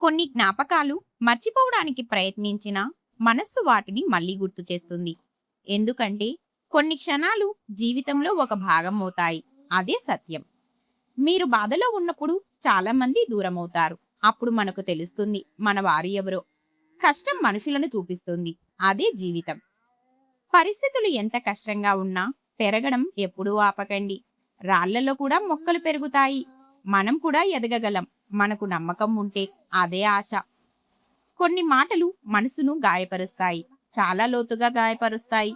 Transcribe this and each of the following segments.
కొన్ని జ్ఞాపకాలు మర్చిపోవడానికి ప్రయత్నించినా మనస్సు వాటిని మళ్ళీ గుర్తు చేస్తుంది. ఎందుకంటే కొన్ని క్షణాలు జీవితంలో ఒక భాగం అవుతాయి. అదే సత్యం. మీరు బాధలో ఉన్నప్పుడు చాలా మంది దూరమవుతారు. అప్పుడు మనకు తెలుస్తుంది మన వారు ఎవరో. కష్టం మనుషులను చూపిస్తుంది. అదే జీవితం. పరిస్థితులు ఎంత కష్టంగా ఉన్నా పెరగడం ఎప్పుడూ ఆపకండి. రాళ్లలో కూడా మొక్కలు పెరుగుతాయి. మనం కూడా ఎదగగలం. మనకు నమ్మకం ఉంటే. అదే ఆశ. కొన్ని మాటలు మనసును గాయపరుస్తాయి. చాలా లోతుగా గాయపరుస్తాయి.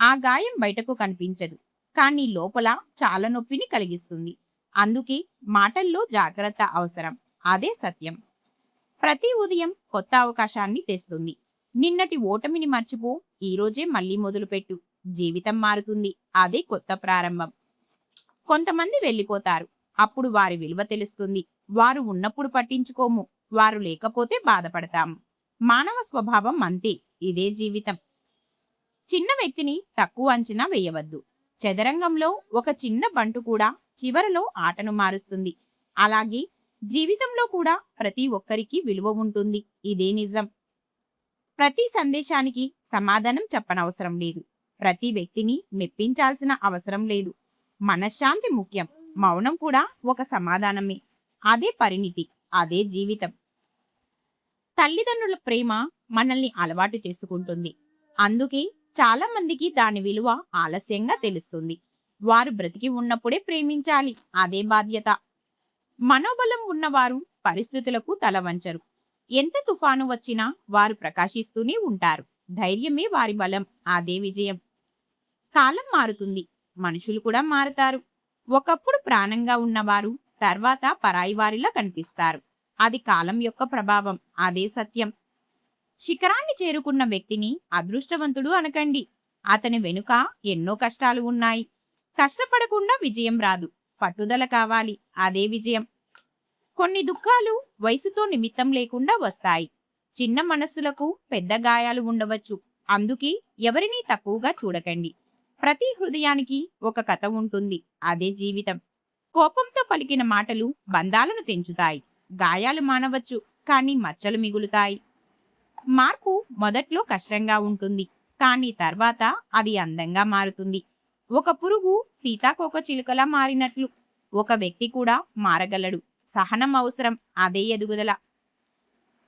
ఆ గాయం బయటకు కనిపించదు, కానీ లోపల చాలా నొప్పిని కలిగిస్తుంది. అందుకే మాటల్లో జాగ్రత్త అవసరం. అదే సత్యం. ప్రతి ఉదయం కొత్త అవకాశాన్ని తెస్తుంది. నిన్నటి ఓటమిని మర్చిపో. ఈ రోజే మళ్ళీ మొదలుపెట్టు. జీవితం మారుతుంది. అదే కొత్త ప్రారంభం. కొంతమంది వెళ్ళిపోతారు. అప్పుడు వారి విలువ తెలుస్తుంది. వారు ఉన్నప్పుడు పట్టించుకోము. వారు లేకపోతే బాధపడతాము. మానవ స్వభావం అంతే. ఇదే జీవితం. చిన్న వ్యక్తిని తక్కువ అంచనా వేయవద్దు. చదరంగంలో ఒక చిన్న బంటు కూడా చివరలో ఆటను మారుస్తుంది. అలాగే జీవితంలో కూడా ప్రతి ఒక్కరికి విలువ ఉంటుంది. ఇదే నిజం. ప్రతి సందేశానికి సమాధానం చెప్పనవసరం లేదు. ప్రతి వ్యక్తిని మెప్పించాల్సిన అవసరం లేదు. మనశ్శాంతి ముఖ్యం. మౌనం కూడా ఒక సమాధానమే. అదే పరిణితి. అదే జీవితం. తల్లిదండ్రుల ప్రేమ మనల్ని అలవాటు చేసుకుంటుంది. అందుకే చాలా మందికి దాని విలువ ఆలస్యంగా తెలుస్తుంది. వారు బ్రతికి ఉన్నప్పుడే ప్రేమించాలి. అదే బాధ్యత. మనోబలం ఉన్నవారు పరిస్థితులకు తల వంచరు. ఎంత తుఫాను వచ్చినా వారు ప్రకాశిస్తూనే ఉంటారు. ధైర్యమే వారి బలం. అదే విజయం. కాలం మారుతుంది. మనుషులు కూడా మారుతారు. ఒకప్పుడు ప్రాణంగా ఉన్నవారు తర్వాత పరాయి వారిలా కనిపిస్తారు. అది కాలం యొక్క ప్రభావం. అదే సత్యం. శిఖరాన్ని చేరుకున్న వ్యక్తిని అదృష్టవంతుడు అనకండి. అతని వెనుక ఎన్నో కష్టాలు ఉన్నాయి. కష్టపడకుండా విజయం రాదు. పట్టుదల కావాలి. అదే విజయం. కొన్ని దుఃఖాలు వయసుతో నిమిత్తం లేకుండా వస్తాయి. చిన్న మనస్సులకు పెద్ద గాయాలు ఉండవచ్చు. అందుకే ఎవరినీ తక్కువగా చూడకండి. ప్రతి హృదయానికి ఒక కథ ఉంటుంది. అదే జీవితం. కోపంతో పలికిన మాటలు బంధాలను తెంచుతాయి. గాయాలు మానవచ్చు, కానీ మచ్చలు మిగులుతాయి. మార్పు మొదట్లో కష్టంగా ఉంటుంది, కానీ తర్వాత అది అందంగా మారుతుంది. ఒక పురుగు సీతాకోక చిలుకలా మారినట్లు ఒక వ్యక్తి కూడా మారగలడు. సహనం అవసరం. అదే ఎదుగుదల.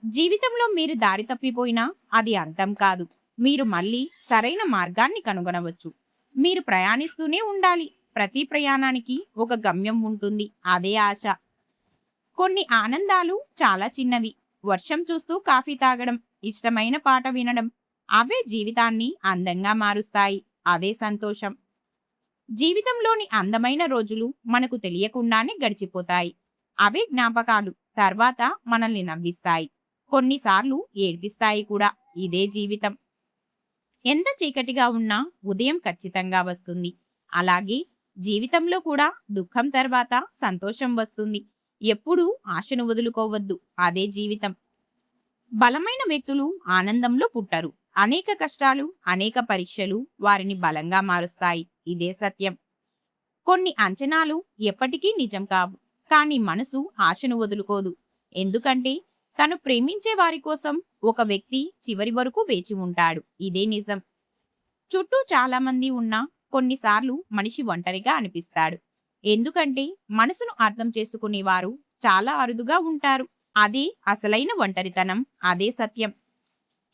జీవితంలో మీరు దారి తప్పిపోయినా అది అంతం కాదు. మీరు మళ్ళీ సరైన మార్గాన్ని కనుగొనవచ్చు. మీరు ప్రయాణిస్తూనే ఉండాలి. ప్రతి ప్రయాణానికి ఒక గమ్యం ఉంటుంది. అదే ఆశ. కొన్ని ఆనందాలు చాలా చిన్నవి. వర్షం చూస్తూ కాఫీ తాగడం, ఇష్టమైన పాట వినడం. అవే జీవితాన్ని అందంగా మారుస్తాయి. అదే సంతోషం. జీవితంలోని అందమైన రోజులు మనకు తెలియకుండానే గడిచిపోతాయి. అవే జ్ఞాపకాలు తర్వాత మనల్ని నవ్విస్తాయి. కొన్నిసార్లు ఏడ్పిస్తాయి కూడా. ఇదే జీవితం. ఎంత చీకటిగా ఉన్నా ఉదయం ఖచ్చితంగా వస్తుంది. అలాగే జీవితంలో కూడా దుఃఖం తర్వాత సంతోషం వస్తుంది. ఎప్పుడూ ఆశను వదులుకోవద్దు. అదే జీవితం. బలమైన వ్యక్తులు ఆనందంలో పుట్టరు. అనేక కష్టాలు, అనేక పరీక్షలు వారిని బలంగా మారుస్తాయి. ఇదే సత్యం. కొన్ని అంచనాలు ఎప్పటికీ నిజం కావు, కానీ మనసు ఆశను వదులుకోదు. ఎందుకంటే తను ప్రేమించే వారి కోసం ఒక వ్యక్తి చివరి వరకు వేచి ఉంటాడు. ఇదే నిజం. చుట్టూ చాలా మంది ఉన్నా కొన్నిసార్లు మనిషి ఒంటరిగా అనిపిస్తాడు. ఎందుకంటే మనసును అర్థం చేసుకునేవారు చాలా అరుదుగా ఉంటారు. అదే అసలైన ఒంటరితనం. అదే సత్యం.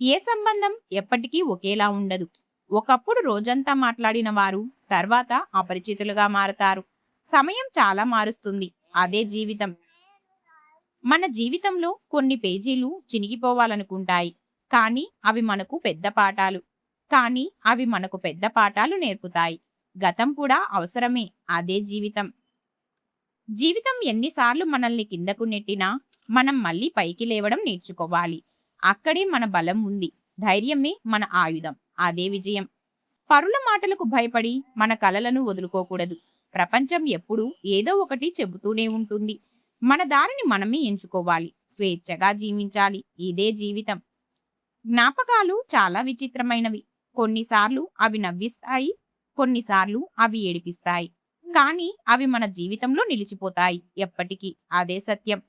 ఏ సంబంధం ఎప్పటికీ ఒకేలా ఉండదు. ఒకప్పుడు రోజంతా మాట్లాడిన వారు తర్వాత అపరిచితులుగా మారతారు. సమయం చాలా మారుస్తుంది. అదే జీవితం. మన జీవితంలో కొన్ని పేజీలు చినిగిపోవాలనుకుంటాయి, కానీ అవి మనకు పెద్ద పాఠాలు నేర్పుతాయి. గతం కూడా అవసరమే. అదే జీవితం. జీవితం ఎన్నిసార్లు మనల్ని కిందకు నెట్టినా మనం మళ్ళీ పైకి లేవడం నేర్చుకోవాలి. అక్కడే మన బలం ఉంది. ధైర్యమే మన ఆయుధం. అదే విజయం. పరుల మాటలకు భయపడి మన కలలను వదులుకోకూడదు. ప్రపంచం ఎప్పుడూ ఏదో ఒకటి చెబుతూనే ఉంటుంది. మన దారిని మనమే ఎంచుకోవాలి. స్వేచ్ఛగా జీవించాలి. ఇదే జీవితం. జ్ఞాపకాలు చాలా విచిత్రమైనవి. కొన్నిసార్లు అవి నవ్విస్తాయి, కొన్నిసార్లు అవి ఏడిపిస్తాయి. కానీ అవి మన జీవితంలో నిలిచిపోతాయి ఎప్పటికీ. అదే సత్యం.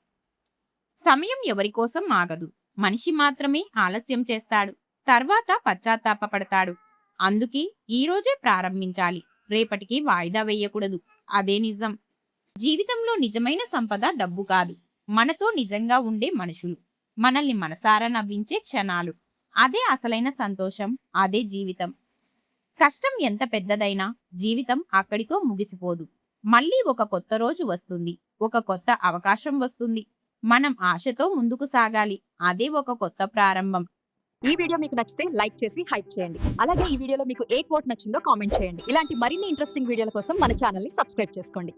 సమయం ఎవరి కోసం ఆగదు. మనిషి మాత్రమే ఆలస్యం చేస్తాడు, తర్వాత పశ్చాత్తాపపడతాడు. అందుకే ఈ రోజే ప్రారంభించాలి, రేపటికి వాయిదా వేయకూడదు. అదే నిజం. జీవితంలో నిజమైన సంపద డబ్బు కాదు, మనతో నిజంగా ఉండే మనుషులు, మనల్ని మనసారా నవ్వించే క్షణాలు. అదే అసలైన సంతోషం, అదే జీవితం. కష్టం ఎంత పెద్దదైనా జీవితం అక్కడితో ముగిసిపోదు. మళ్ళీ ఒక కొత్త రోజు వస్తుంది, ఒక కొత్త అవకాశం వస్తుంది. మనం ఆశతో ముందుకు సాగాలి, అదే ఒక కొత్త ప్రారంభం. ఈ వీడియో మీకు నచ్చితే లైక్ చేసి హైప్ చేయండి. అలాగే ఈ వీడియోలో మీకు ఏ కోట్ నచ్చిందో కామెంట్ చేయండి. ఇలాంటి మరిన్ని ఇంట్రెస్టింగ్ వీడియోల కోసం మన ఛానల్ ని సబ్స్క్రైబ్ చేసుకోండి.